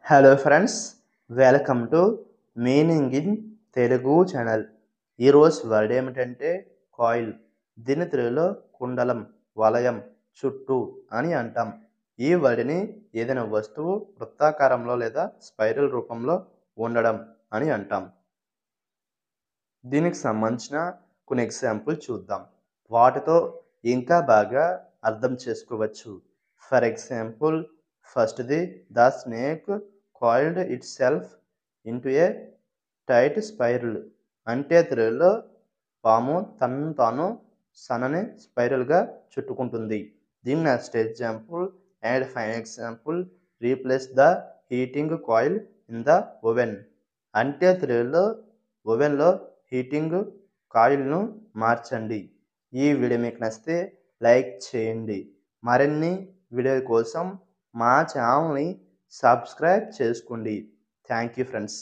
Hello friends, welcome to meaning in Telugu channel. ఈరోజు word ఏమిటంటే coil. దీని తెలుగులో కుండలం, వలయం, చుట్టూ అని అంటాం. ఈ వర్డ్ని ఏదైనా వస్తువు వృత్తాకారంలో లేదా స్పైరల్ రూపంలో ఉండడం అని అంటాం. దీనికి సంబంధించిన కొన్ని ఎగ్జాంపుల్ చూద్దాం. వాటితో ఇంకా బాగా అర్థం చేసుకోవచ్చు. ఫర్ ఎగ్జాంపుల్, ఫస్ట్ది the snake coiled itself into a tight spiral. అంటే తెలుగులో పాము తనను తాను సన్నని స్పైరల్గా చుట్టుకుంటుంది. దీని next example and final example, replace the heating coil in the oven. అంటే తెలుగులో ఓవెన్లో హీటింగ్ కాయిల్ను మార్చండి. ఈ వీడియో మీకు నచ్చితే లైక్ చేయండి. మరిన్ని వీడియో కోసం మా ఛానల్ని సబ్స్క్రైబ్ చేసుకోండి. Thank you friends.